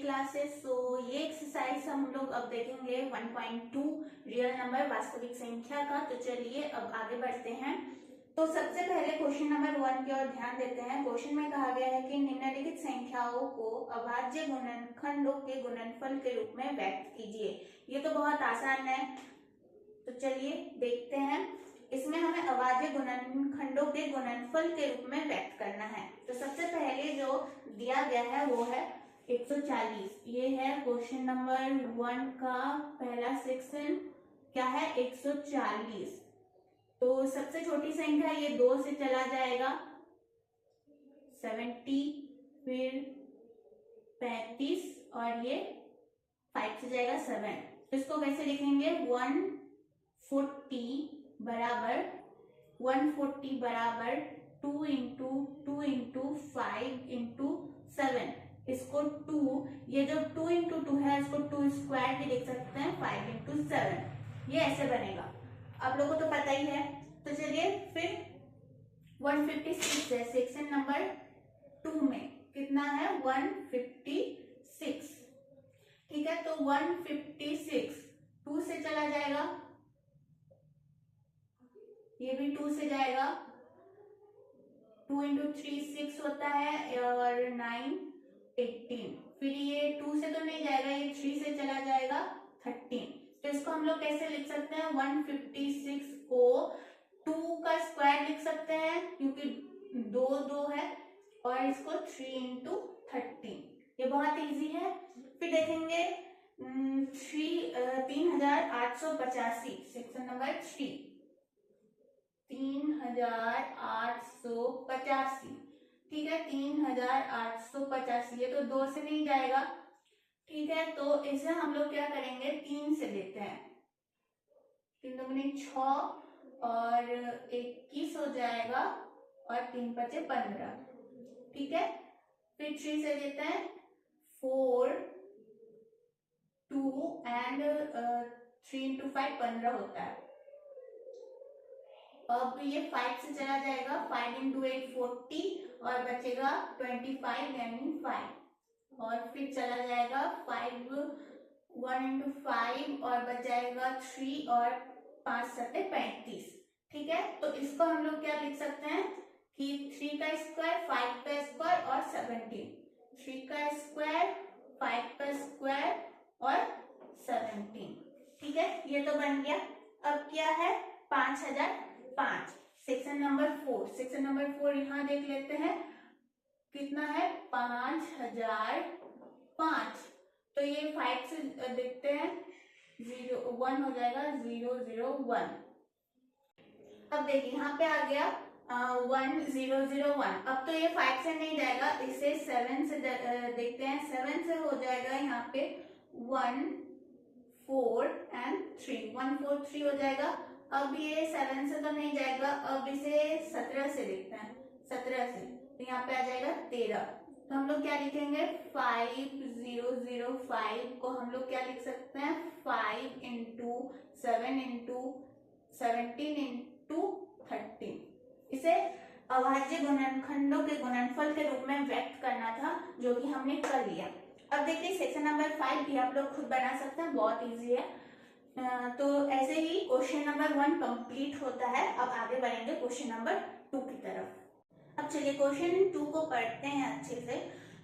Classes. सो ये exercise हम लोग अब देखेंगे 1.2 रियल नंबर वास्तविक संख्या का। तो चलिए अब आगे बढ़ते हैं। तो सबसे पहले क्वेश्चन नंबर 1 की ओर ध्यान देते हैं। क्वेश्चन में कहा गया है कि निम्नलिखित संख्याओं को अभाज्य गुणनखंडों के गुणनफल के रूप में व्यक्त कीजिए। ये तो बहुत आसान है, तो चलिए देखते हैं। इसमें हमें अभाज्य गुणनखंडों के गुणनफल के रूप में व्यक्त करना है। तो सबसे पहले जो दिया गया है वो है 140। ये है क्वेश्चन नंबर 1 का पहला सेक्शन। क्या है? 140। तो सबसे छोटी संख्या ये 2 से चला जाएगा 70, फिर 35 और ये 5 से जाएगा 7। तो इसको कैसे लिखेंगे? 140 बराबर 2 इंटू 2 इंटू 5 इंटू 7। इसको 2, ये जो 2 इंटू 2 है इसको 2 स्क्वायर भी लिख सकते हैं, 5 इंटू 7। ये ऐसे बनेगा, आप लोगों को तो पता ही है। तो चलिए फिर 156 है सेक्शन नंबर 2 में। कितना है? 156। ठीक है, तो 156 2 से चला जाएगा, ये भी 2 से जाएगा। 2 इंटू 3 6 होता है और 9 18। फिर ये 2 से तो नहीं जाएगा, ये 3 से चला जाएगा 13। तो इसको हम लोग कैसे लिख सकते हैं? 156 को 2 का स्क्वायर लिख सकते हैं क्योंकि 2 2 है, और इसको 3 इंटू 13। ये बहुत इजी है। फिर देखेंगे 3885 सेक्शन नंबर 3। 3885। ठीक है, 3885। ये तो 2 से नहीं जाएगा। ठीक है, तो इसे हम लोग क्या करेंगे? 3 से लेते हैं। 3 दूनी 6 और 21 हो जाएगा, और 3 5 15। ठीक है, फिर 3 से लेते हैं 4 2 एंड 3 इंटू 5 15 होता है। अब ये 5 से चला जाएगा, 5 इंटू 8 40 और बचेगा 25 यानी 5। और फिर चला जाएगा 5 1 इंटू 5 और बच जाएगा 3 और 5 7 35। ठीक है, तो इसको हम लोग क्या लिख सकते हैं कि 3 का स्क्वायर 5 का स्क्वायर और 17। 3 का स्क्वायर 5 का स्क्वायर और 17। ठीक है, ये तो बन गया। अब क्या है? 5005 सेक्शन नंबर 4। सेक्शन नंबर 4 यहाँ देख लेते हैं कितना है? 5005। तो ये 5 से देखते हैं 1 हो जाएगा 001। अब देखिए यहाँ पे आ गया 1001। अब तो ये 5 से नहीं जाएगा, इसे 7 से देखते हैं। 7 से हो जाएगा यहाँ पे 1 4 एंड 3। 143 हो जाएगा। अब ये 7 से तो नहीं जाएगा, अब इसे 17 से देखते हैं। 17 से तो यहाँ पे आ जाएगा 13। तो हम लोग क्या लिखेंगे? 5005 को हम लोग क्या लिख सकते हैं? 5 इंटू 7 इंटू 17 इंटू 13। इसे अभाज्य गुणनखंडों के गुणनफल के रूप में व्यक्त करना था, जो कि हमने कर लिया। अब देखिए सेक्शन नंबर 5 भी आप लोग खुद बना सकते हैं, बहुत इजी है। तो ऐसे ही क्वेश्चन नंबर 1 कंप्लीट होता है। अब आगे बढ़ेंगे क्वेश्चन नंबर 2 की तरफ। अब चलिए क्वेश्चन 2 को पढ़ते हैं अच्छे से।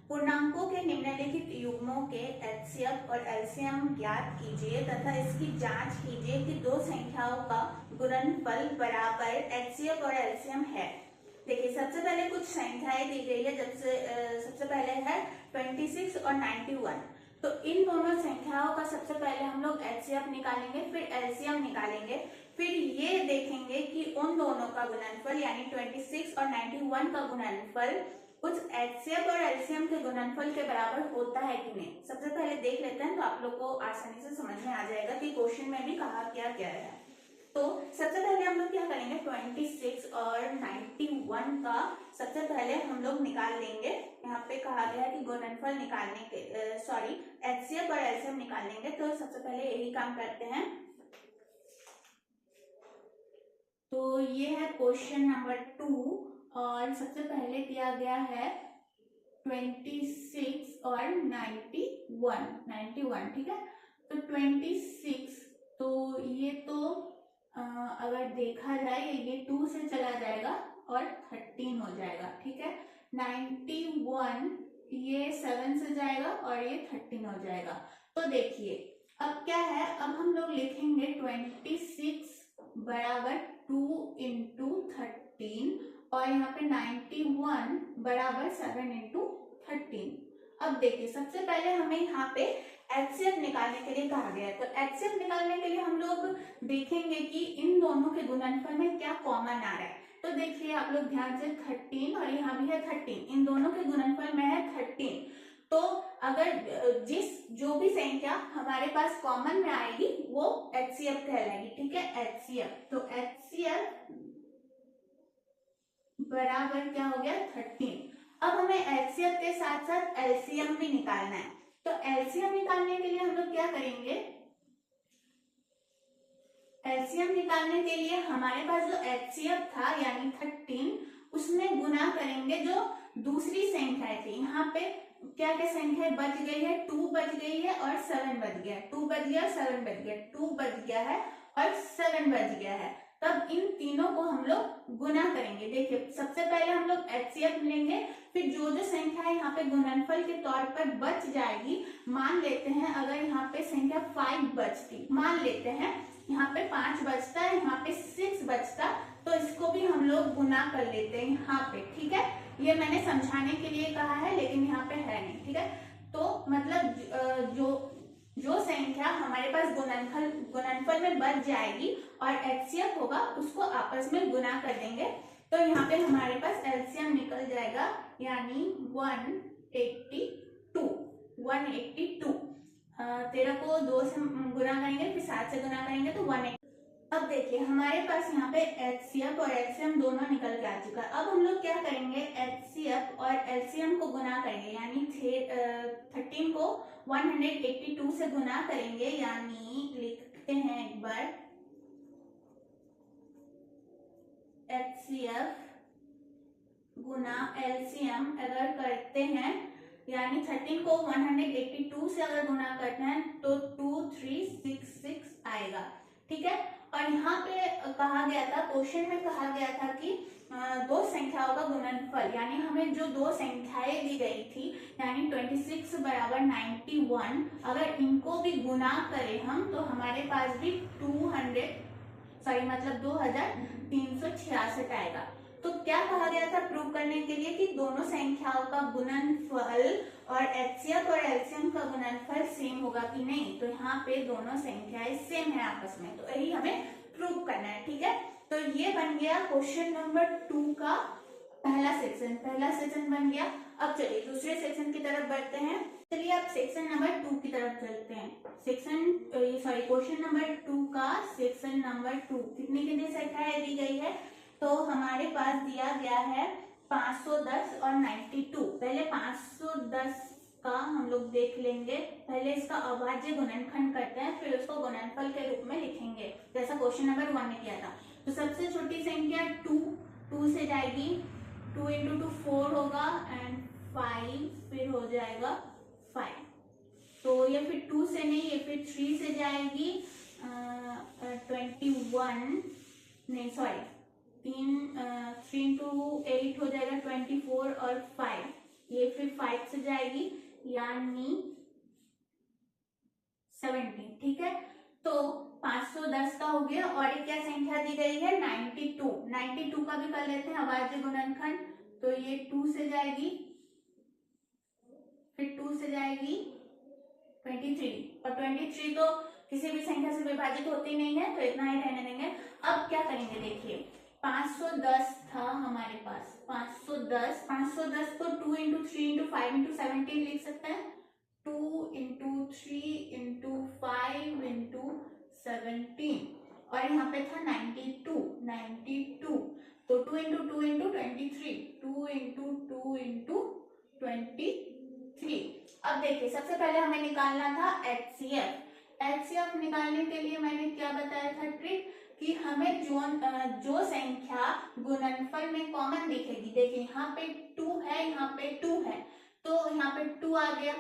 पूर्णांकों के निम्नलिखित युग्मों के एचसीएफ और एलसीएम ज्ञात कीजिए तथा इसकी जांच कीजिए कि दो संख्याओं का गुणनफल बराबर एचसीएफ और एलसीएम है। देखिए सबसे पहले कुछ संख्याएं दी गई है। सबसे पहले है 26 और 91। तो इन दोनों संख्याओं का सबसे पहले हम लोग एचसीएफ निकालेंगे, फिर एलसीएम निकालेंगे, फिर ये देखेंगे कि उन दोनों का गुणनफल यानी 26 और 91 का गुणनफल उस एचसीएफ और एलसीएम के गुणनफल के बराबर होता है कि नहीं। सबसे पहले देख लेते हैं, तो आप लोग को आसानी से समझ में आ जाएगा कि क्वेश्चन में भी कहा क्या गया है। तो सबसे पहले हम लोग क्या करेंगे? 26 और 91 का सबसे पहले हम लोग निकाल लेंगे। यहाँ पे कहा गया है कि गुणनफल निकालने के एचसीएफ और एलसीएम निकाल लेंगे। तो सबसे पहले यही काम करते हैं। तो ये है क्वेश्चन नंबर 2 और सबसे पहले दिया गया है 26 और 91, ठीक है। तो 26, तो ये तो अगर देखा जाए ये 2 से चला जाएगा और 13 हो जाएगा, ठीक है। 91 ये 7 से जाएगा और ये 13 हो जाएगा। तो देखिए अब क्या है, अब हम लोग लिखेंगे 26 बराबर 2 इंटू 13 और यहाँ पे 91 बराबर 7 इंटू 13। अब देखिए सबसे पहले हमें यहाँ पे एचसीएफ निकालने के लिए कहा गया है, तो एचसीएफ निकालने के लिए हम लोग देखेंगे कि इन दोनों के गुणनफल में क्या कॉमन आ रहा है। तो देखिए आप लोग ध्यान से 13 और यहाँ भी है 13, इन दोनों के गुणनफल में है 13। तो अगर जो भी संख्या हमारे पास कॉमन में आएगी वो एचसीएफ कहलाएगी, ठीक है, एचसीएफ। तो एचसीएफ बराबर क्या हो गया 13। अब हमें एचसीएफ के साथ साथ एलसीएम भी निकालना है। तो एलसीएम निकालने के लिए हम लोग क्या करेंगे, एलसीएम निकालने के लिए हमारे पास जो एचसीएफ था यानी 13, उसमें गुना करेंगे जो दूसरी संख्या थी। यहाँ पे क्या क्या संख्या बच गई है, 2 बच गई है और 7 बच गया, 2 बच गया 7 बच गया, 2 बच गया है और 7 बच गया है। तब इन तीनों को हम लोग गुना करेंगे। देखिए सबसे पहले हम लोग एचसीएफ लेंगे, फिर जो जो संख्या है यहाँ पे गुणनफल के तौर पर बच जाएगी, मान लेते हैं अगर यहाँ पे संख्या 5 बचती, मान लेते हैं यहाँ पे 5 बचता है, यहाँ पे 6 बचता, तो इसको भी हम लोग गुना कर लेते हैं यहाँ पे, ठीक है। ये मैंने समझाने के लिए कहा है लेकिन यहाँ पे है नहीं, ठीक है। तो मतलब जो संख्या हमारे पास गुणनफल में बच जाएगी और एचसीएफ होगा उसको आपस में गुना कर देंगे। तो यहाँ पे हमारे पास एलसीएम निकल जाएगा यानी 182। 13 को 2 से गुना करेंगे फिर 7 से गुना करेंगे तो 180। अब देखिए हमारे पास यहाँ पे एचसीएफ और एलसीएम दोनों निकल के आ चुका है। अब हम लोग क्या करेंगे, एचसीएफ और एलसीएम को गुना करेंगे, यानी 13 को 182 से गुना करेंगे, यानी लिखते हैं एक बार एचसीएफ गुना एलसीएम अगर करते हैं, यानी 13 को 182 से अगर गुना करते हैं तो 2366 आएगा, ठीक है। और यहाँ पे कहा गया था, क्वेश्चन में कहा गया था कि दो संख्याओं का गुणनफल, यानी हमें जो दो संख्याएं दी गई थी यानी 26 बराबर 91, अगर इनको भी गुना करें हम तो हमारे पास भी 2366 आएगा। तो क्या कहा गया था प्रूव करने के लिए कि दोनों संख्याओं का गुणनफल और एचसीएफ और एलसीएम का गुणनफल सेम होगा कि नहीं। तो यहाँ पे दोनों संख्याएं सेम है आपस में, तो यही हमें प्रूव करना है, ठीक है। तो ये बन गया क्वेश्चन नंबर 2 का पहला सेक्शन बन गया। अब चलिए दूसरे सेक्शन की तरफ बढ़ते हैं। चलिए अब सेक्शन नंबर 2 की तरफ चलते हैं। क्वेश्चन नंबर 2 का सेक्शन नंबर 2 कितनी संख्याएं दी गई है, तो हमारे पास दिया गया है 510 और 92। पहले 510 का हम लोग देख लेंगे, पहले इसका अभाज्य गुणनखंड करते हैं फिर उसको गुणनफल के रूप में लिखेंगे जैसा क्वेश्चन नंबर 1 में किया था। तो सबसे छोटी संख्या 2 से जाएगी, 2 इंटू 2 4 होगा एंड 5 फिर हो जाएगा 5। तो ये फिर 2 से नहीं, ये फिर 3 से जाएगी 3 इंटू 8 हो जाएगा 24 और 5, ये फिर 5 से जाएगी यानी 17, ठीक है। तो 510 का हो गया और एक क्या संख्या दी गई है 92 का भी कर लेते हैं अभाज्य गुणनखंड। तो ये 2 से जाएगी, फिर 2 से जाएगी 23 और 23 तो किसी भी संख्या से विभाजित होती नहीं है तो इतना ही रहने देंगे। अब क्या करेंगे, देखिए 510 था हमारे पास, 510 को 2 इंटू 3 इंटू 5 इंटू 17 लिख सकते हैं, 2 इंटू 3 इंटू 5 इंटू 17 और यहाँ पे था 92, तो 2 इंटू 2 इंटू 23, 2 इंटू 2 इंटू 23। अब देखिए सबसे पहले हमें निकालना था एचसीएफ निकालने के लिए मैंने क्या बताया था ट्रिक, कि हमें जो संख्या गुणनफल में कॉमन दिखेगी, देखिए यहाँ पे 2 है, यहाँ पे 2 है, 2 आ गया।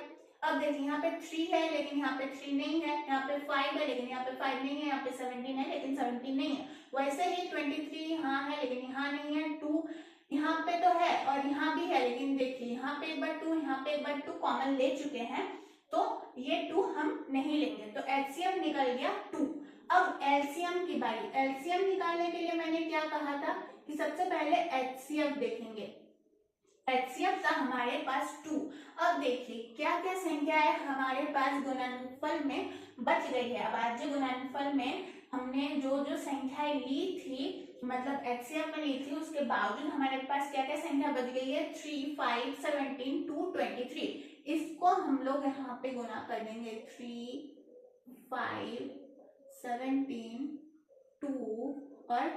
अब देखिए यहाँ पे 3 है लेकिन यहाँ पे 3 नहीं है, यहाँ पे 5 है लेकिन यहाँ पे 5 नहीं है, यहाँ पे 17 है लेकिन 17 नहीं है। वैसे ही 23 यहाँ है लेकिन यहाँ नहीं है, 2 यहाँ पे तो है और यहाँ भी है, लेकिन देखिए यहाँ पे एक बार 2, यहाँ पे एक बार 2 कॉमन ले चुके हैं, तो ये 2 हम नहीं लेंगे, तो एलसीएम निकल गया 2। अब एलसीएम की बारी। एलसीएम निकालने के लिए मैंने क्या कहा था कि सबसे पहले एचसीएफ देखेंगे। एचसीएफ था हमारे पास 2। अब देखिए क्या क्या संख्या है हमारे पास गुणनफल में बच गई है। अब आज गुणनफल में हमने जो जो संख्याएं ली थी, मतलब एचसीएफ में ली थी, उसके बावजूद हमारे पास क्या क्या संख्या बच गई है, 3, 5, 17, 2, 23। इसको हम लोग यहाँ पे गुना कर देंगे, 3, 5, 17, 2 और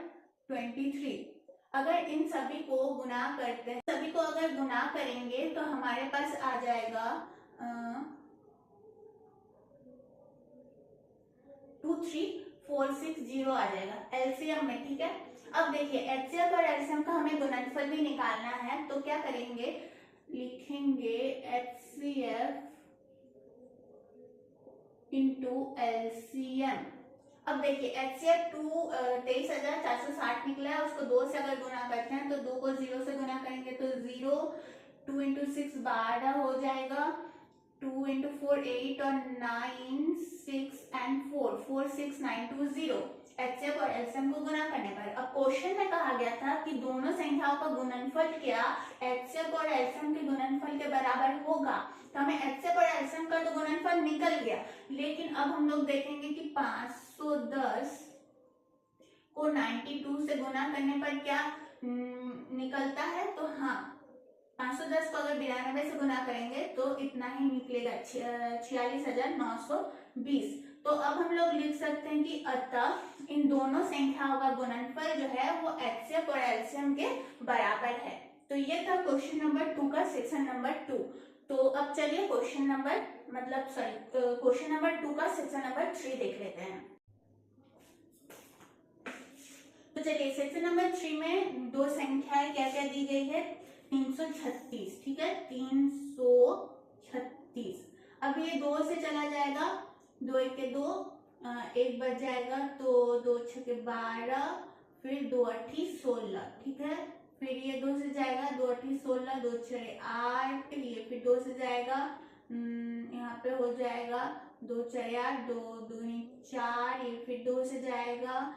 23। अगर इन सभी को गुना करते हैं, सभी को अगर गुना करेंगे तो हमारे पास आ जाएगा 23460 आ जाएगा एलसीएम में। ठीक है, अब देखिए एचसीएफ और एलसीएम का हमें गुणनफल भी निकालना है, तो क्या करेंगे, लिखेंगे एचसीएफ इंटू एलसीएम। अब देखिए एचसीएफ 23,460 निकला है, उसको 2 से अगर गुना करते हैं तो 2 को 0 से गुना करेंगे तो 0, 2 इंटू 6 12 हो जाएगा, 2 इंटू 4 8 और 9 6 एंड 4 4 6 9 2 0 एचसीएफ और एलसीएम को गुना करने पर। अब क्वेश्चन में कहा गया था कि दोनों संख्याओं का गुणनफल क्या एचसीएफ और एलसीएम के गुणनफल के बराबर होगा, तो हमें एचसीएफ और एलसीएम का तो गुणनफल निकल गया, लेकिन अब हम लोग देखेंगे कि 510 को 92 से गुना करने पर क्या निकलता है, तो हाँ 510 को अगर 92 से गुना करेंगे तो इतना ही निकलेगा, 46,920। तो अब हम लोग लिख सकते हैं कि अतः इन दोनों संख्याओं का गुणनफल जो है वो एचसीएफ और एलसीएम के बराबर है। तो ये था क्वेश्चन नंबर 2 का सेक्शन नंबर 2। तो अब चलिए क्वेश्चन नंबर क्वेश्चन नंबर 2 का सेक्शन नंबर 3 देख लेते हैं। तो चलिए सेक्शन नंबर 3 में दो संख्याएं क्या क्या दी गई है, 336। ठीक है, 336। अब ये 2 से चला जाएगा, 2 1 के 2, 1 बच जाएगा, तो 2 6 12, फिर 2 8 16। ठीक है, फिर ये 2 से जाएगा, 2 8 16, 2 6 8, ये फिर 2 से जाएगा, यहाँ पे हो जाएगा 2 4 8, 2 2 4, ये फिर 2 से जाएगा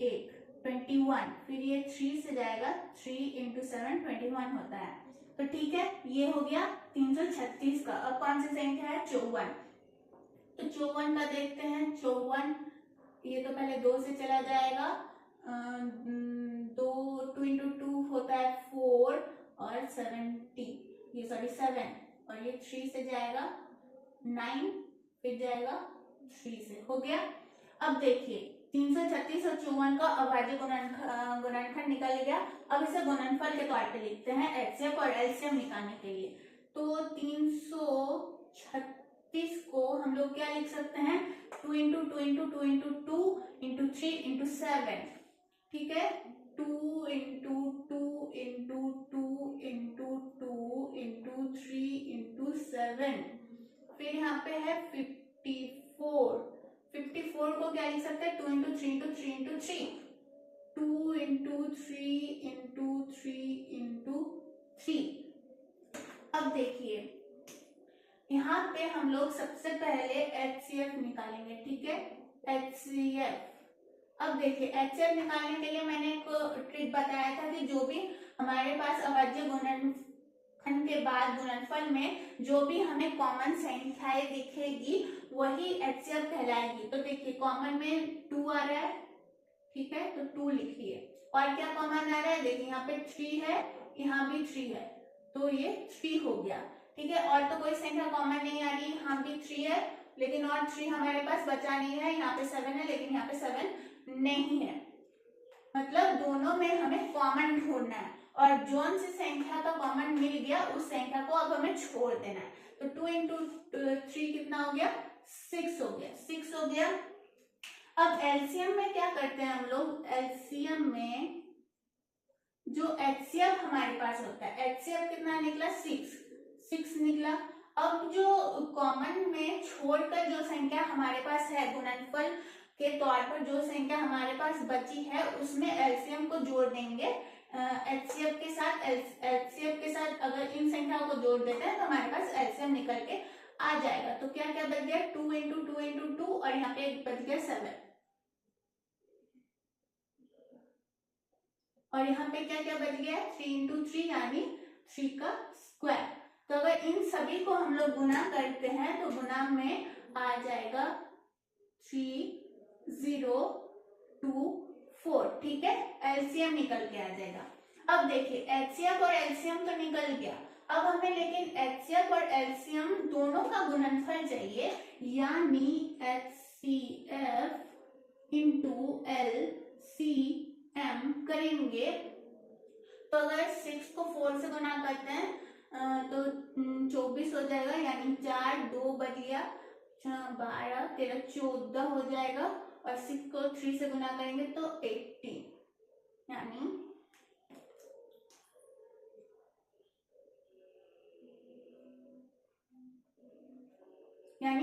1 21, फिर ये 3 से जाएगा, 3 इंटू 7 21 होता है। तो ठीक है, ये हो गया 336 का। अब कौन सी संख्या है, 54। तो 54 का देखते हैं, 54 ये तो पहले 2 से चला जाएगा, 2 इंटू 2 होता है 4 और 7 और ये 3 से जाएगा 9, फिर जाएगा 3 से, हो गया। अब देखिए 336 और 54 का अभाज्य गुणनखंड निकल गया। अब इसे गुणनफल के तौर पे लिखते हैं एचसीएफ और एलसीएम निकालने के लिए। तो 336 को हम लोग क्या लिख सकते हैं, 2 into 2 into 2 into 2 into 3 into 7। ठीक है, 2 into 2 into 2 into 2 into 3 into 7, फिर यहाँ पे है 54 को क्या लिख सकते हैं, 2 into 3 into 3 into 3, 2 into 3 into 3 into 3। अब देखिए यहाँ पे हम लोग सबसे पहले एचसीएफ निकालेंगे। ठीक है, एचसीएफ। अब देखिए एचसीएफ निकालने के लिए मैंने एक ट्रिक बताया था कि जो भी हमारे पास अभाज्य गुणनखंड के बाद गुणनफल में जो भी हमें कॉमन संख्याएं दिखेगी वही एचसीएफ कहलाएगी। तो देखिए कॉमन में 2 आ रहा है, ठीक है, तो 2 लिखिए। और क्या कॉमन आ रहा है, देखिए यहाँ पे 3 है, यहाँ भी 3 है, तो ये 3 हो गया। ठीक है, और तो कोई संख्या कॉमन नहीं आ रही, यहाँ भी 3 है लेकिन और 3 हमारे पास बचा नहीं है, यहाँ पे 7 है लेकिन यहाँ पे 7 नहीं है, मतलब दोनों में हमें कॉमन ढूंढना है और जोन सी संख्या का कॉमन मिल गया उस संख्या को अब हमें छोड़ देना है। तो 2 इंटू 3 कितना हो गया, 6 हो गया, 6 हो गया। अब एलसीएम में क्या करते हैं हम लोग, एलसीएम में जो एचसीएफ हमारे पास होता है, एचसीएफ कितना निकला, 6 निकला। छोड़कर जो संख्या हमारे पास है गुणनफल के तौर पर, जो संख्या हमारे पास बची है उसमें एलसीएम को जोड़ देंगे। एचसीएफ के साथ अगर इन संख्याओं को जोड़ देते हैं तो हमारे पास एलसीएम निकल के आ जाएगा। तो क्या क्या बच गया, 2 इंटू 2 इंटू 2 और यहाँ पे बच गया 7, और यहाँ पे क्या क्या बच गया, 3 इंटू 3 यानी 3 का स्क्वायर। तो अगर इन सभी को हम लोग गुना करते हैं तो गुना में आ जाएगा 3024, ठीक है, एलसीएम निकल के आ जाएगा। अब देखिए एचसीएफ और एलसीएम तो निकल गया, अब हमें लेकिन एचसीएफ और एलसीएम दोनों का गुणनफल चाहिए, यानी एचसीएफ इंटू एलसीएम करेंगे। तो अगर 6 को 4 से गुना करते हैं तो 24 हो जाएगा, यानी 4 2 बच गया, 12 13 14 हो जाएगा, और 6 को 3 से गुना करेंगे तो 18, यानी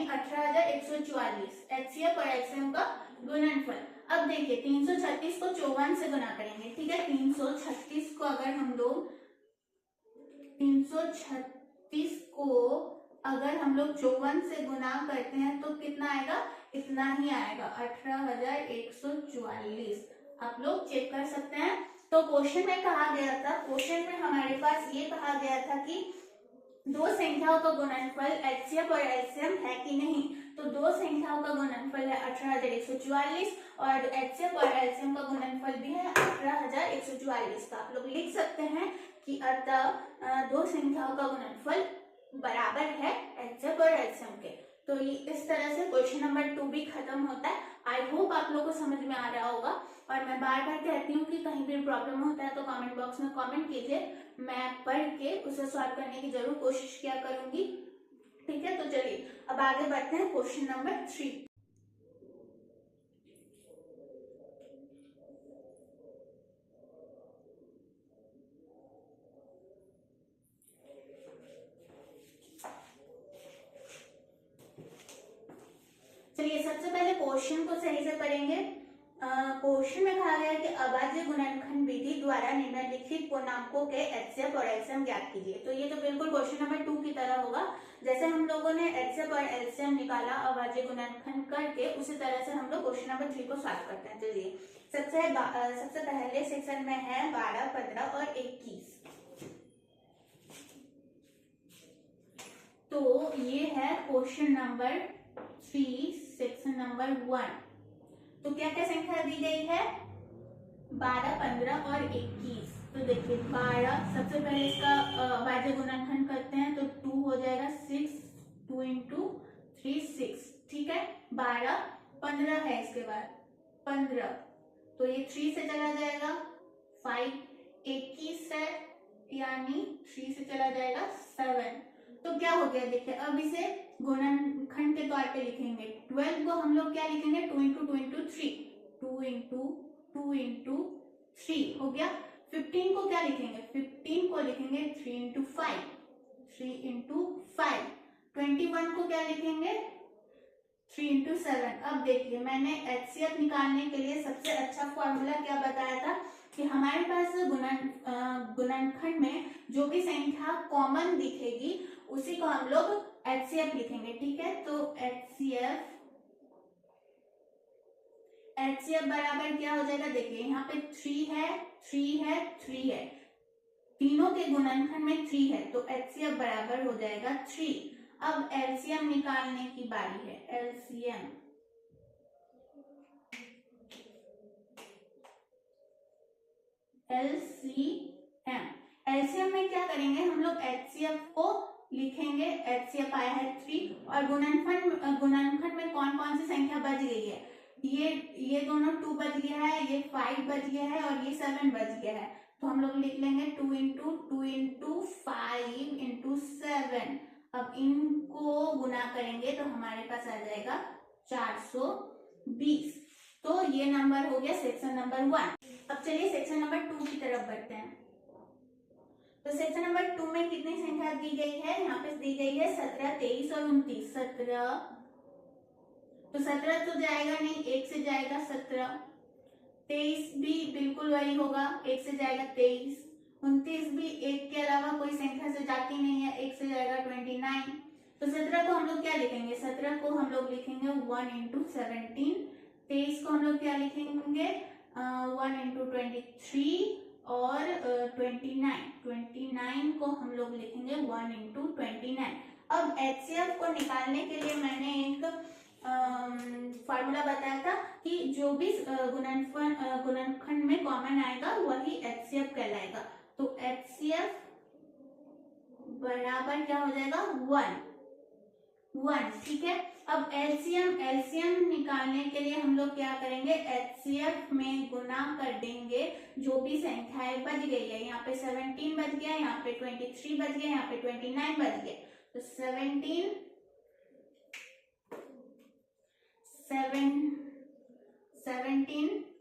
18,144 एचसीएफ और एलसीएम का गुणनफल। अब देखिए 336 को 54 से गुना करेंगे, ठीक है, 336 को अगर हम लोग 54 से गुना करते हैं तो कितना आएगा, इतना ही आएगा, 18,144। आप लोग चेक कर सकते हैं। तो क्वेश्चन में कहा गया था, क्वेश्चन में हमारे पास ये कहा गया था कि दो संख्याओं का गुणनफल एचसीएफ और एलसीएम है कि नहीं। तो दो संख्याओं का गुणनफल है 18,144 और एचसीएफ और एलसीएम का गुणनफल भी है 18,144। तो आप लोग लिख सकते हैं कि अतः दो संख्याओं का गुणनफल बराबर है एचसीएफ और एलसीएम के। तो इस तरह से क्वेश्चन नंबर 2 भी खत्म होता है। आई होप आप लोगों को समझ में आ रहा होगा, और मैं बार बार कहती हूँ कि कहीं भी प्रॉब्लम होता है तो कमेंट बॉक्स में कमेंट कीजिए, मैं पढ़ के उसे सॉल्व करने की जरूर कोशिश किया करूंगी, ठीक है। तो चलिए अब आगे बढ़ते हैं क्वेश्चन नंबर 3। चलिए सबसे पहले क्वेश्चन को सही से पढ़ेंगे। क्वेश्चन में कहा गया कि अभाज्य गुणनखंड विधि द्वारा निम्नलिखित पूर्णांकों के एचसीएफ और एलसीएम ज्ञात कीजिए। तो ये तो बिल्कुल क्वेश्चन नंबर 2 की तरह होगा, जैसे हम लोगों ने एचसीएफ और एलसीएम निकाला अभाज्य गुणनखंड करके, उसी तरह से हम लोग क्वेश्चन नंबर 3 को सॉल्व करते हैं। चलिए सबसे पहले सेक्शन में है 12, 15 और 21। तो ये है क्वेश्चन नंबर 3 सेक्शन नंबर 1। तो क्या क्या संख्या दी गई है, 12, 15 और 21। तो देखिए 12, सबसे पहले इसका अभाज्य गुणनखंड करते हैं तो 2 हो जाएगा, 6, 2 इंटू 3 6, ठीक है। 12, 15 है, इसके बाद 15 तो ये 3 से चला जाएगा, 5, 21 है यानी 3 से चला जाएगा 7। तो क्या हो गया देखिए, अब इसे गुणनखंड के तौर पे लिखेंगे। 12 को हम लोग क्या लिखेंगे, 2 इंटू 2 इंटू 3, 2 इंटू 2 इंटू 3 हो गया। 15 को क्या लिखेंगे, 15 को लिखेंगे 3 इंटू 5, 3 इंटू 5। 21 को क्या लिखेंगे, 3 इंटू 7। अब देखिए मैंने एचसीएफ निकालने के लिए सबसे अच्छा फॉर्मूला क्या बताया था कि हमारे पास गुणनखंड में जो भी संख्या कॉमन दिखेगी उसी को हम लोग एचसीएफ लिखेंगे, ठीक है। तो एचसीएफ बराबर क्या हो जाएगा, देखिए यहाँ पे 3 है, 3 है, 3 है, तीनों के गुणनखंड में 3 है, तो एचसीएफ बराबर हो जाएगा 3। अब एलसीएम निकालने की बारी है, एलसीएम एलसीएम में क्या करेंगे हम लोग, एचसीएफ को लिखेंगे, एचसीएफ आया है 3 और गुणनखंड में कौन कौन सी संख्या बच गई है, ये दोनों 2 बच गया है, ये 5 बच गया है और ये 7 बच गया है। तो हम लोग लिख लेंगे 2 इंटू 2 इंटू 5 इंटू 7। अब इनको गुना करेंगे तो हमारे पास आ जाएगा 420। तो ये नंबर हो गया सेक्शन नंबर 1। अब चलिए सेक्शन नंबर 2 की तरफ बढ़ते हैं। तो सेक्शन नंबर 2 में कितनी संख्या दी गई है, यहाँ पे दी गई है 17, 23 और 29। 17, तो 17 तो जाएगा नहीं, 1 से जाएगा 17। 23 भी बिल्कुल वही होगा, 1 से जाएगा 23। 29 भी 1 के अलावा कोई संख्या से जाती नहीं है, 1 से जाएगा 29। तो 17 को हम लोग क्या लिखेंगे, 17 को हम लोग लिखेंगे 1 इंटू 17। 23 को हम लोग क्या लिखेंगे 1 इंटू 23 और 29 को हम लोग लिखेंगे 1 इंटू 29। अब एचसीएफ को निकालने के लिए मैंने एक फार्मूला बताया था कि जो भी गुणनखंड में कॉमन आएगा वही एचसीएफ कहलाएगा। तो एचसीएफ बराबर क्या हो जाएगा 1। ठीक है। अब एलसीएम निकालने के लिए हम लोग क्या करेंगे, एचसीएफ में गुना कर देंगे जो भी संख्याएं बच गई है। यहाँ पे 17 बच गया, यहाँ पे 23 बच गया, यहाँ पे 29 बच गया। तो 17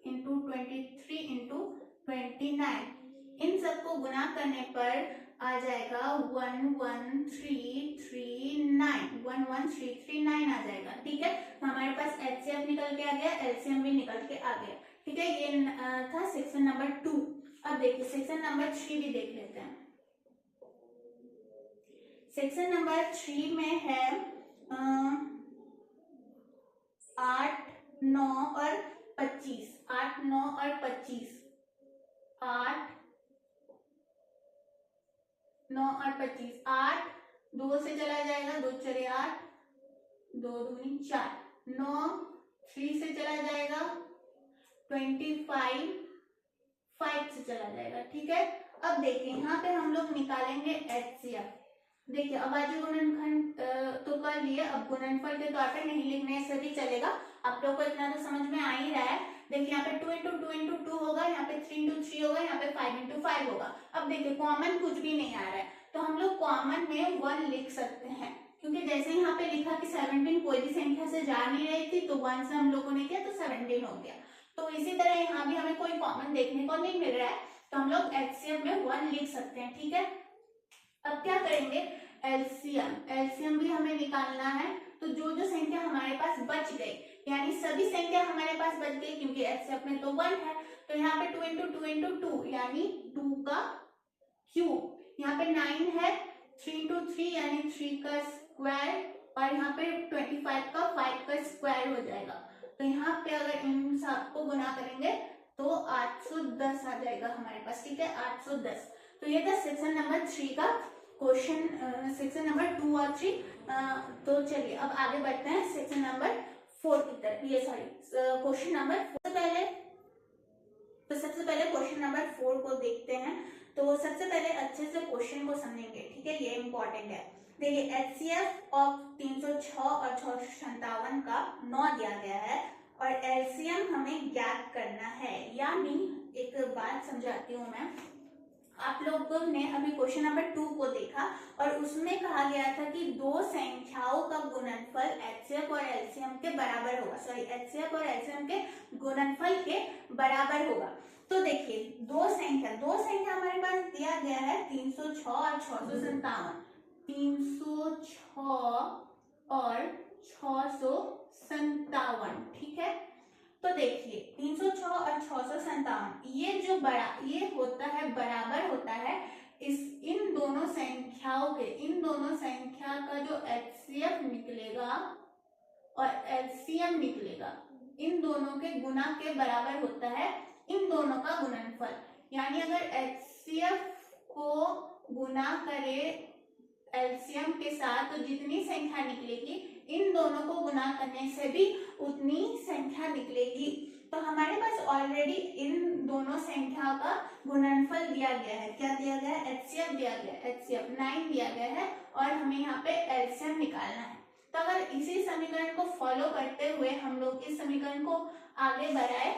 इंटू 23 इंटू 29, इन सबको गुना करने पर आ जाएगा 11339 आ जाएगा। ठीक है। तो हमारे पास एचसीएफ निकल के आ गया, एलसीएम भी निकल के आ गया। ठीक है। ये था सेक्शन नंबर 2। अब देखिए सेक्शन नंबर 3 भी देख लेते हैं। सेक्शन नंबर 3 में है 8, 9 और 25। 8, 9 और 25। 8, 9 और 25। 8 2 से चला जाएगा, 2 चले 8, 2 दूनी 4। 9 3 से चला जाएगा, 25 5 से चला जाएगा। ठीक है। अब देखिए यहाँ पे हम लोग निकालेंगे एचसीएफ। देखिए अभाज्य गुणनखंड तो कर लिए, अब गुणनफल के तौर पे नहीं लिखने से भी चलेगा। आप लोग को इतना तो समझ में आ ही रहा है। देखिए यहाँ पे 2 इंटू 2 इंटू 2 होगा, यहाँ पे 3 इंटू 3 होगा, यहाँ पे 5 इंटू 5 होगा। अब देखिए कॉमन कुछ भी नहीं आ रहा है, तो हम लोग कॉमन में 1 लिख सकते हैं, क्योंकि जैसे यहाँ पे लिखा कि 17 कोई भी संख्या से जा नहीं रही थी, तो 1 से हम लोगों ने किया तो 17 हो गया। तो इसी तरह यहाँ भी हमें कोई कॉमन देखने को नहीं मिल रहा है, तो हम लोग एचसीएफ में 1 लिख सकते हैं। ठीक है। अब क्या करेंगे, एलसीएम भी हमें निकालना है। तो जो जो संख्या हमारे पास बच गई, यानी सभी संख्या हमारे पास बच गई, क्योंकि एचसीएफ में तो 1 है, तो यहाँ पे 2 इंटू 2 इंटू 2 यानी 2 का क्यूब। यहाँ पे 9 है, 3 इंटू 3 यानी 3 का स्क्वायर, और यहाँ पे 25 का 5 का स्क्वायर हो जाएगा। तो यहाँ पे अगर इन सबको गुना करेंगे तो 810 आ जाएगा हमारे पास। ठीक है। 810। तो ये था सेक्शन नंबर 3 का क्वेश्चन, सेक्शन नंबर 2 और 3। तो चलिए अब आगे बढ़ते हैं सेक्शन नंबर 4 की तरफ। ये क्वेश्चन नंबर 4 पहले, तो सबसे पहले क्वेश्चन नंबर 4 को देखते हैं। तो सबसे पहले अच्छे से क्वेश्चन को समझेंगे। ठीक है। ये इंपॉर्टेंट है। देखिए एचसीएफ ऑफ 306 और 657 का 9 दिया गया है और एलसीएम हमें ज्ञात करना है। यानी एक बात समझाती हूँ मैं, आप लोगों ने अभी क्वेश्चन नंबर 2 को देखा और उसमें कहा गया था कि दो संख्याओं का गुणनफल एचसीएफ और एलसीएम के बराबर होगा। सॉरी, एचसीएफ और एलसीएम के गुणनफल के बराबर होगा। तो देखिए दो संख्या हमारे पास दिया गया है 306 और 657। 306 और 657। ठीक है। तो देखिए 306 और 657 ये होता है, बराबर होता है इन दोनों संख्याओं के। इन दोनों संख्या का जो एचसीएफ निकलेगा और एलसीएम निकलेगा, इन दोनों के गुना के बराबर होता है इन दोनों का गुणनफल। यानी अगर एचसीएफ को गुना करे एलसीएम के साथ तो जितनी संख्या निकलेगी इन दोनों को गुना करने से भी उतनी संख्या निकलेगी। तो हमारे पास ऑलरेडी इन दोनों संख्या का गुणनफल दिया गया है। क्या दिया गया है? एचसीएफ दिया गया है। एचसीएफ 9 दिया गया है और हमें यहाँ पे एलसीएम निकालना है। तो अगर इसी समीकरण को फॉलो करते हुए हम लोग इस समीकरण को आगे बढ़ाए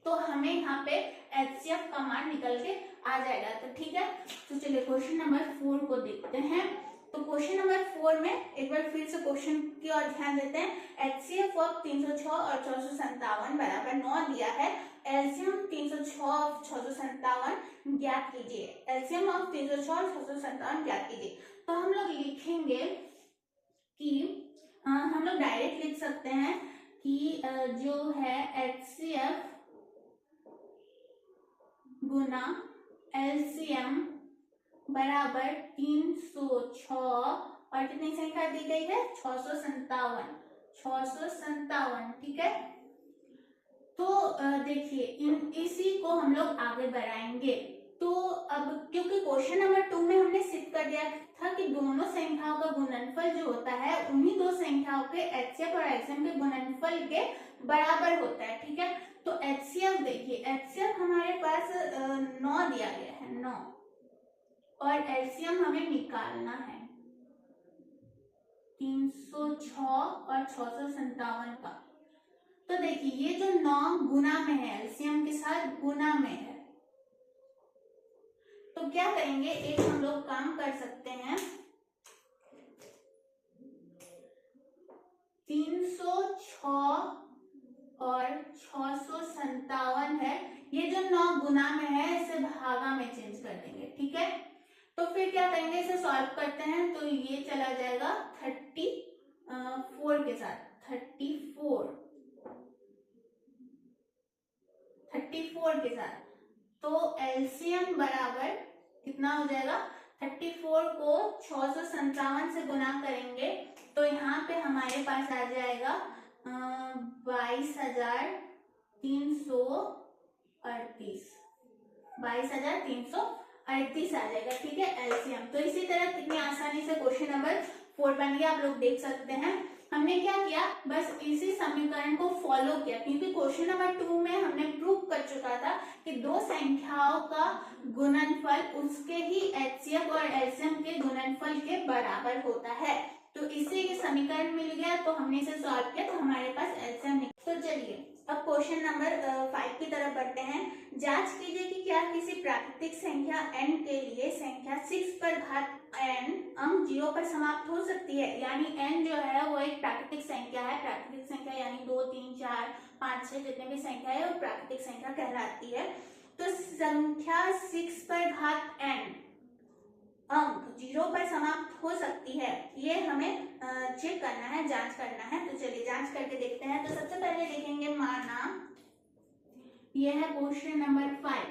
तो हमें यहाँ पे एचसीएफ का मान निकल के आ जाएगा। तो ठीक है। तो चलिए क्वेश्चन नंबर 4 को देखते हैं। तो क्वेश्चन नंबर 4 में एक बार फिर से क्वेश्चन की ओर ध्यान देते हैं। एचसीएफ ऑफ 306 और 657 बराबर 9 दिया है। एलसीएम 306 और 657 ज्ञात कीजिए। एलसीएम ऑफ 306 और 657 ज्ञात कीजिए। तो हम लोग लिखेंगे कि हम लोग लोग डायरेक्ट लिख सकते हैं कि जो है HCF गुना LCM बराबर 306 और कितनी संख्या दी गई है 657, ठीक है। तो देखिए इसी को हम लोग आगे बढ़ाएंगे। तो अब क्योंकि क्वेश्चन नंबर 2 में हमने सिद्ध कर दिया था कि दोनों संख्याओं का गुणनफल जो होता है उन्हीं दो संख्याओं के HCF और LCM के गुणनफल के बराबर होता है, ठीक है। तो HCF देखिए, HCF हमारे पास 9 दिया गया है, 9, और LCM हमें निकालना है 306 और 657 का। तो देखिए ये जो 9 गुना में है, एलसीएम के साथ गुना में है, तो क्या करेंगे, एक हम लोग काम कर सकते हैं, 306 और 657 है, ये जो 9 गुना में है इसे भागा में चेंज कर देंगे, ठीक है। तो फिर क्या करेंगे, इसे सॉल्व करते हैं, तो ये चला जाएगा 34 के साथ, 34 के साथ। तो एलसीएम बराबर कितना हो जाएगा, 34 को 657 से गुना करेंगे तो यहाँ पे हमारे पास आ जाएगा 22,338 आ जाएगा, ठीक है, एलसीएम। तो इसी तरह कितनी आसानी से क्वेश्चन नंबर 4 बन गया, आप लोग देख सकते हैं। हमने क्या किया, बस इसी समीकरण को फॉलो किया, क्योंकि क्वेश्चन नंबर 2 में हमने प्रूव कर चुका था कि दो संख्याओं का गुणनफल उसके ही HCF और LCM के गुणनफल के बराबर होता है। तो इसे ये समीकरण मिल गया, तो हमने इसे सॉल्व किया, तो हमारे पास LCM निकला। तो चलिए अब क्वेश्चन नंबर 5 की तरफ बढ़ते हैं। जांच कीजिए कि क्या किसी प्राकृतिक संख्या n के लिए संख्या 6 पर घात n अंक 0 पर समाप्त हो सकती है। यानी n जो है वो एक प्राकृतिक संख्या है, प्राकृतिक संख्या यानी 2, 3, 4, 5, 6 जितने भी संख्या है वो प्राकृतिक संख्या कहलाती है। तो संख्या 6 पर घात n अंक 0 पर समाप्त हो सकती है, ये हमें चेक करना है, जांच करना है। तो चलिए जांच करके देखते हैं। तो सबसे पहले लिखेंगे माना, यह है क्वेश्चन नंबर 5,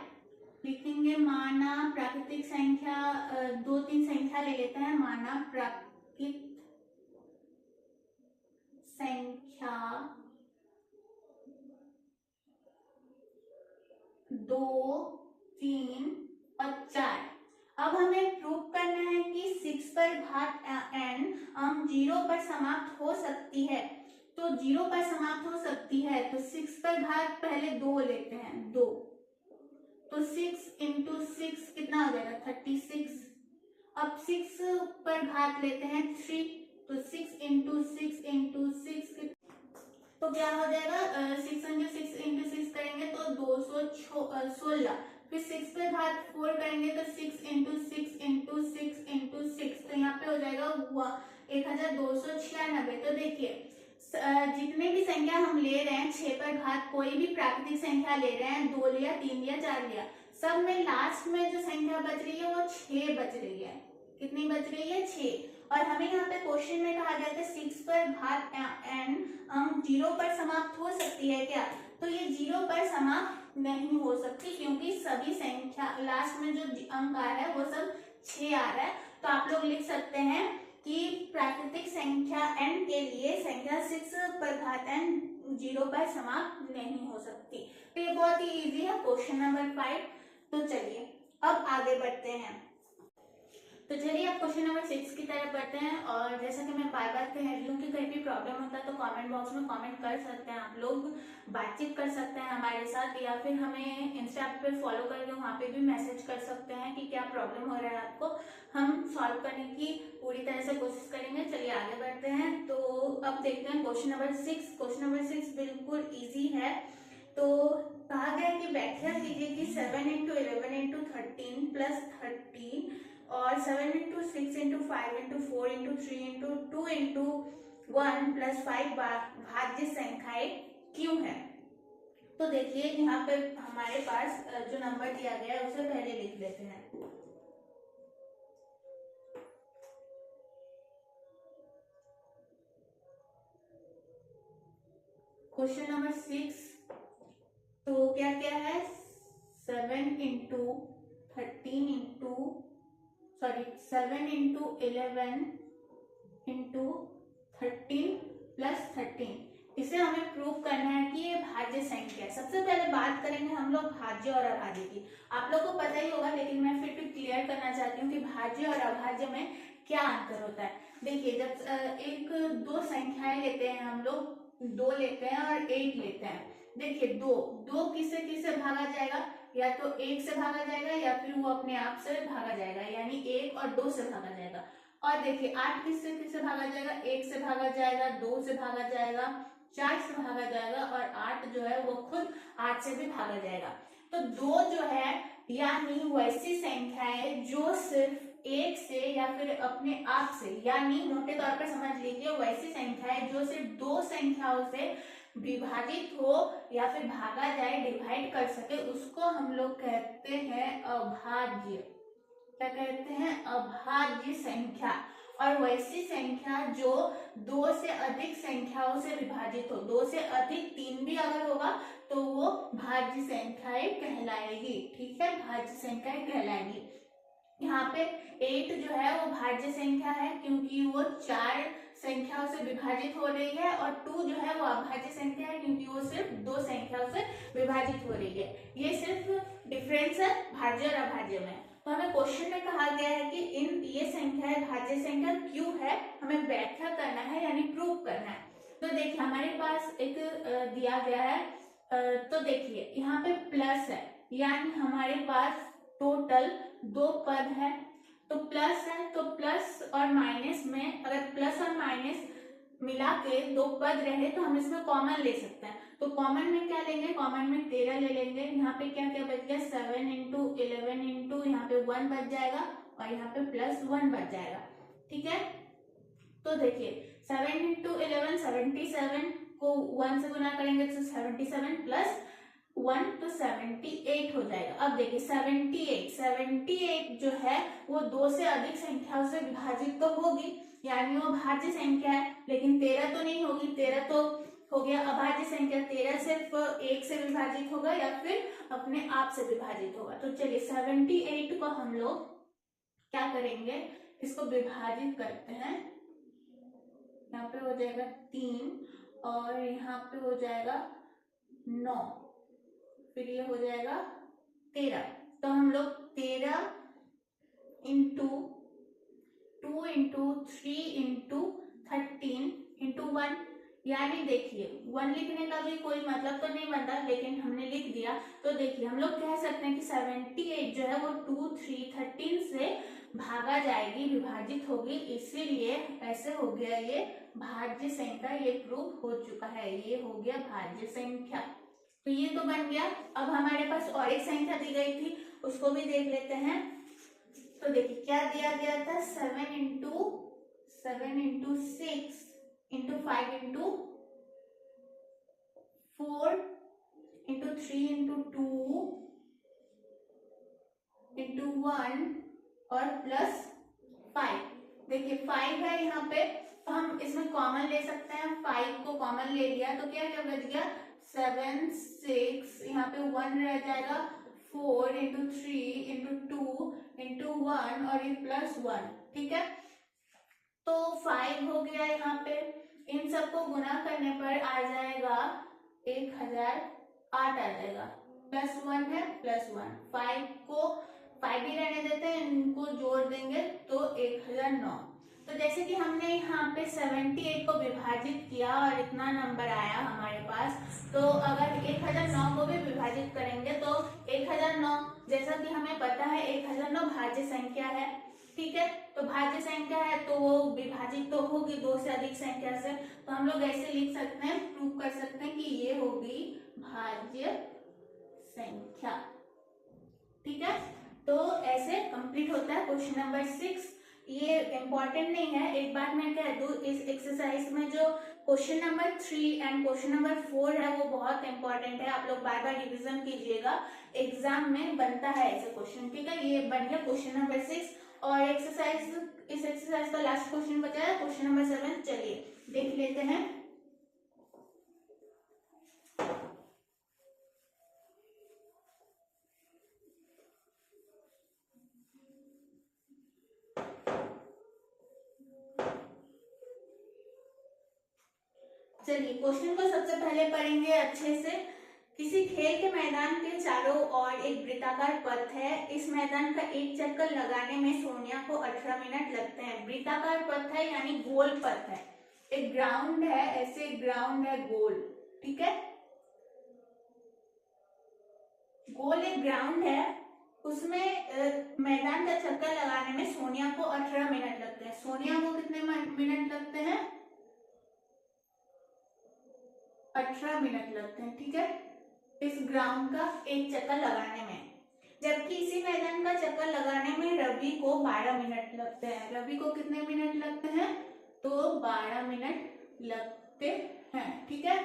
लिखेंगे माना प्राकृतिक संख्या 2, 3 संख्या ले लेते हैं। माना प्राकृतिक संख्या 2, 3 और 4। अब हमें प्रूव करना है कि 6 पर घात n अंक 0 पर समाप्त हो सकती है। तो 0 पर समाप्त हो सकती है, तो 6 पर घात पहले 2 लेते हैं, 2, तो 6 इंटू 6 कितना हो जाएगा, 36। अब 6 पर घात लेते हैं 3, तो 6 इंटू 6 इंटू 6 तो क्या हो जाएगा, 6 इंटू 6 इंटू 6 करेंगे तो 216। फिर 6 पे घात 4 करेंगे तो 6 इंटू 6 इंटू 6 इंटू 6, तो यहाँ पे हो जाएगा 1296। तो देखिए जितने भी संख्या हम ले रहे हैं, 6 पर घात कोई भी प्राकृतिक संख्या ले रहे हैं, 2 लिया, 3 लिया, 4 लिया, सब में लास्ट में जो संख्या बच रही है वो 6 बच रही है। कितनी बच रही है, 6। और हमें यहाँ पे क्वेश्चन में कहा गया था 6 पर घात n अंक 0 पर समाप्त हो सकती है क्या, तो ये 0 पर समाप्त नहीं हो सकती, क्योंकि सभी संख्या लास्ट में जो अंक आ रहा है वो सब 6 आ रहा है। तो आप लोग लिख सकते हैं कि प्राकृतिक संख्या n के लिए संख्या 6 पर घात n 0 पर समाप्त नहीं हो सकती। तो ये बहुत ही इजी है क्वेश्चन नंबर 5। तो चलिए अब आगे बढ़ते हैं। तो चलिए अब क्वेश्चन नंबर 6 की तरफ बढ़ते हैं। और जैसा कि मैं बार बार कह रही हूँ कि कहीं भी प्रॉब्लम होता है तो कमेंट बॉक्स में कमेंट कर सकते हैं, आप लोग बातचीत कर सकते हैं हमारे साथ, या फिर हमें इंस्टा पे फॉलो करके वहाँ पे भी मैसेज कर सकते हैं कि क्या प्रॉब्लम हो रहा है आपको, हम सॉल्व करने की पूरी तरह से कोशिश करेंगे। चलिए आगे बढ़ते हैं। तो अब देखते हैं क्वेश्चन नंबर 6। क्वेश्चन नंबर 6 बिल्कुल ईजी है। तो कहा गया कि व्याख्या कीजिए कि 7 इंटू 11 इंटू 13 प्लस 13 और 7 into 6 into 5 into 4 into 3 into 2 into 1 plus 5 भाज्य संख्याएं क्यों है। तो देखिए यहाँ पे हमारे पास जो नंबर दिया गया है उसे पहले लिख लेते हैं। क्वेश्चन नंबर 6 तो क्या क्या है 7 into 13 into 7 into 11 into 13 plus 13 इसे हमें प्रूव करना है कि ये भाज्य संख्या है। सबसे पहले बात करेंगे हम लोग भाज्य और अभाज्य की। आप लोग को पता ही होगा लेकिन मैं फिर भी क्लियर करना चाहती हूँ कि भाज्य और अभाज्य में क्या अंतर होता है। देखिए जब एक दो संख्याएं लेते हैं हम लोग, 2 लेते हैं और 8 लेते हैं। देखिए दो किससे किससे भागा जाएगा, या तो 1 से भागा जाएगा या फिर वो अपने आप से भागा जाएगा, यानी 1 और 2 से भागा जाएगा। और देखिए 8 किससे किससे भागा जाएगा, 1 से भागा जाएगा, 2 से भागा जाएगा, 4 से भागा जाएगा और 8 जो है वो खुद 8 से भी भागा जाएगा। तो 2 जो है यानी वैसी संख्या है जो सिर्फ 1 से या फिर अपने आप से, यानी मोटे तौर पर समझ लीजिए वैसी संख्या है जो सिर्फ 2 संख्याओं से विभाजित हो या फिर भागा जाए, डिवाइड कर सके, उसको हम लोग कहते हैं अभाज्य। क्या कहते हैं, अभाज्य संख्या। और वैसी संख्या जो 2 से अधिक संख्याओं से विभाजित हो, 2 से अधिक 3 भी अगर होगा तो वो भाज्य संख्याएं कहलाएगी। ठीक है, भाज्य संख्याएं कहलाएगी। यहाँ पे 8 जो है वो भाज्य संख्या है क्योंकि वो 4 संख्याओं से विभाजित हो रही है, और 2 जो है वो अभाज्य संख्या है क्योंकि वो सिर्फ 2 संख्याओं से विभाजित हो रही है। ये सिर्फ डिफरेंस है भाज्य और अभाज्य में। तो हमें क्वेश्चन में कहा गया है कि ये संख्याएं भाज्य संख्या क्यों है, हमें व्याख्या करना है यानी प्रूव करना है। तो देखिए हमारे पास एक दिया गया है, तो देखिए यहाँ पे प्लस है, यानी हमारे पास टोटल 2 पद है। तो प्लस है तो प्लस और माइनस में, अगर प्लस और माइनस मिला के 2 पद रहे तो हम इसमें कॉमन ले सकते हैं। तो कॉमन में क्या लेंगे, कॉमन में 13 ले लेंगे। यहाँ पे क्या क्या बच गया, 7 इंटू 11 इंटू यहाँ पे 1 बच जाएगा और यहाँ पे प्लस 1 बच जाएगा। ठीक है, तो देखिए 7 इंटू 11 77 को 1 से गुना करेंगे तो 77 प्लस 1 तो 78 हो जाएगा। अब देखिए 78 जो है वो 2 से अधिक संख्याओं से विभाजित तो होगी, यानी वो भाज्य संख्या है, लेकिन 13 तो नहीं होगी। 13 तो हो गया अभाज्य संख्या। 13 सिर्फ 1 से विभाजित होगा या फिर अपने आप से विभाजित होगा। तो चलिए 78 को हम लोग क्या करेंगे, इसको विभाजित करते हैं। यहाँ पे हो जाएगा 3 और यहाँ पे हो जाएगा 9, फिर ये हो जाएगा 13। तो हम लोग 13 इंटू 2 इंटू 3 इंटू 13 इंटू 1, यानी देखिए 1 लिखने का भी कोई मतलब तो नहीं बनता, लेकिन हमने लिख दिया। तो देखिए हम लोग कह सकते हैं कि 78 जो है वो 2, 3, 13 से भागा जाएगी, विभाजित होगी, इसीलिए ऐसे हो गया ये भाज्य संख्या। ये प्रूफ हो चुका है, ये हो गया भाज्य संख्या। तो ये तो बन गया। अब हमारे पास और एक संख्या दी गई थी, उसको भी देख लेते हैं। तो देखिए क्या दिया गया था, 7 into 6 into 5 into 4 into 3 into 2 into 1 और प्लस 5। देखिए 5 है यहाँ पे, तो हम इसमें कॉमन ले सकते हैं। 5 को कॉमन ले लिया तो क्या क्या बच गया, 7 6, यहाँ पे 1 रह जाएगा, 4 इंटू 3 इंटू 2 इंटू 1 और ये प्लस 1। ठीक है, तो 5 हो गया यहाँ पे। इन सबको गुना करने पर आ जाएगा 1008 आ जाएगा, प्लस 1 है प्लस 1। 5 को 5 ही रहने देते हैं, इनको जोड़ देंगे तो 1009। तो जैसे कि हमने यहाँ पे 78 को विभाजित किया और इतना नंबर आया हमारे पास, तो अगर 1009 को भी विभाजित करेंगे तो 1009, जैसा कि हमें पता है 1009 भाज्य संख्या है। ठीक है, तो भाज्य संख्या है तो वो विभाजित तो होगी 2 से अधिक संख्या से। तो हम लोग ऐसे लिख सकते हैं, प्रूव कर सकते हैं कि ये होगी भाज्य संख्या। ठीक है, तो ऐसे कंप्लीट होता है क्वेश्चन नंबर 6। ये इम्पोर्टेंट नहीं है, एक बात मैं कह दूं, इस एक्सरसाइज में जो question number 3 and question number 4 है वो बहुत इंपॉर्टेंट है। आप लोग बार बार रिविजन कीजिएगा, एग्जाम में बनता है ऐसे क्वेश्चन। ठीक है, ये बन गया क्वेश्चन नंबर 6 और इस एक्सरसाइज का लास्ट क्वेश्चन बचा है क्वेश्चन नंबर 7। चलिए देख लेते हैं। चलिए क्वेश्चन को सबसे पहले पढ़ेंगे अच्छे से। किसी खेल के मैदान के चारों ओर एक वृत्ताकार पथ है। इस मैदान का एक चक्कर लगाने में सोनिया को 18 मिनट लगते हैं। वृत्ताकार पथ है यानी गोल पथ है। एक ग्राउंड है, ऐसे ग्राउंड है गोल, ठीक है, गोल एक ग्राउंड है, उसमें मैदान का चक्कर लगाने में सोनिया को 18 मिनट लगते हैं। सोनिया को कितने मिनट लगते हैं? 18 मिनट लगते हैं, ठीक है, इस ग्राउंड का एक चक्कर लगाने में। जबकि इसी मैदान का चक्कर लगाने में रवि को 12 मिनट लगते हैं। रवि को कितने मिनट लगते हैं? तो 12 मिनट लगते हैं, ठीक है।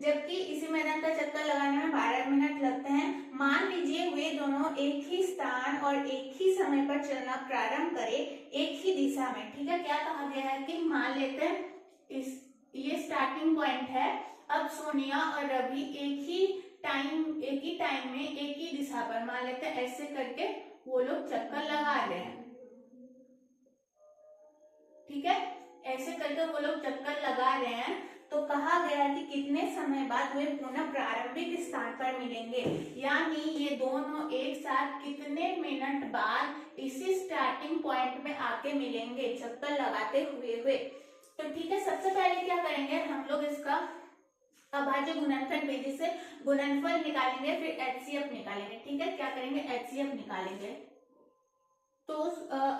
जबकि इसी मैदान का चक्कर लगाने में 12 मिनट लगते हैं। मान लीजिए वे दोनों एक ही स्थान और एक ही समय पर चलना प्रारंभ करें, एक ही दिशा में, ठीक है। क्या कहा गया है कि मान लेते हैं ये स्टार्टिंग पॉइंट है। अब सोनिया और रवि एक ही टाइम में एक ही दिशा पर, मान लेते हैं ऐसे करके वो लोग चक्कर लगा रहे हैं, ठीक है, ऐसे करके वो लोग चक्कर लगा रहे हैं। तो कहा गया कि कितने समय बाद वे पुनः प्रारंभिक स्थान पर मिलेंगे, यानी ये दोनों एक साथ कितने मिनट बाद इसी स्टार्टिंग पॉइंट में आके मिलेंगे चक्कर लगाते हुए। तो ठीक है, सबसे पहले क्या करेंगे हम लोग, इसका अभाज्य गुणनफल विधि से गुणनफल निकालेंगे, फिर HCF निकालेंगे, ठीक है। क्या करेंगे? HCF निकालेंगे। तो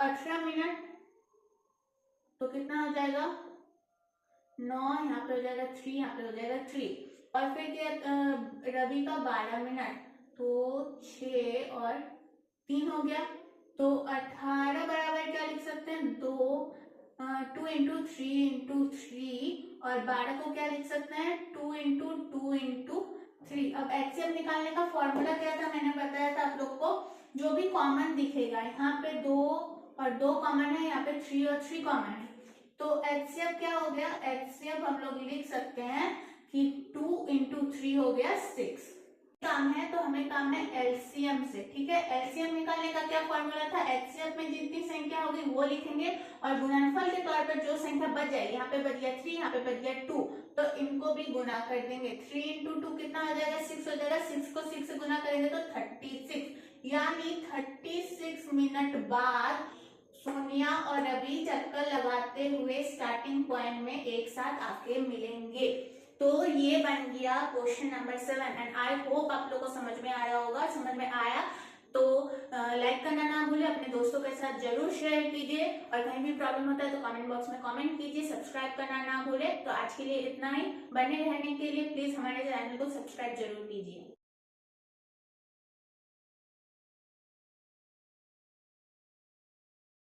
18 मिनट तो कितना हो जाएगा? 9, यहाँ पे हो जाएगा 3, यहाँ पे हो जाएगा 3, और फिर क्या रवि का 12 मिनट, तो 6 और 3 हो गया, तो 18 बराबर क्या लिख सकते हैं? 2 इंटू 3 और 12 को क्या लिख सकते हैं? 2 इंटू 3। अब HCF निकालने का फॉर्मूला क्या था? मैंने बताया था आप लोग को, जो भी कॉमन दिखेगा, यहाँ पे 2 और 2 कॉमन है, यहाँ पे 3 और 3 कॉमन है, तो HCF क्या हो गया? HCF हम लोग लिख सकते हैं कि 2 इंटू 3 हो गया 6। काम है तो हमें काम है LCM से, ठीक है। LCM निकालने का क्या फॉर्मूला था? HCF में जितनी संख्या होगी वो लिखेंगे, और गुणनफल के तौर पर जो संख्या बच जाएगी, यहाँ पे बच गया 3, यहाँ पे बच गया 2, तो इनको भी गुना कर देंगे। 3 इंटू 2 कितना हो जाएगा? 6 हो जाएगा। 6 को 6 से गुना करेंगे तो 36, यानी 36 मिनट बाद सोनिया और रवि चक्कर लगाते हुए स्टार्टिंग पॉइंट में एक साथ आके मिलेंगे। तो ये बन गया question number 7, and I hope आप लोगों को समझ में आया होगा। समझ में आया तो लाइक करना ना भूले, अपने दोस्तों के साथ जरूर शेयर कीजिए, और कहीं भी प्रॉब्लम होता है तो कमेंट बॉक्स में कमेंट कीजिए। सब्सक्राइब करना ना भूले। तो आज के लिए इतना ही। बने रहने के लिए प्लीज हमारे चैनल को सब्सक्राइब जरूर कीजिए।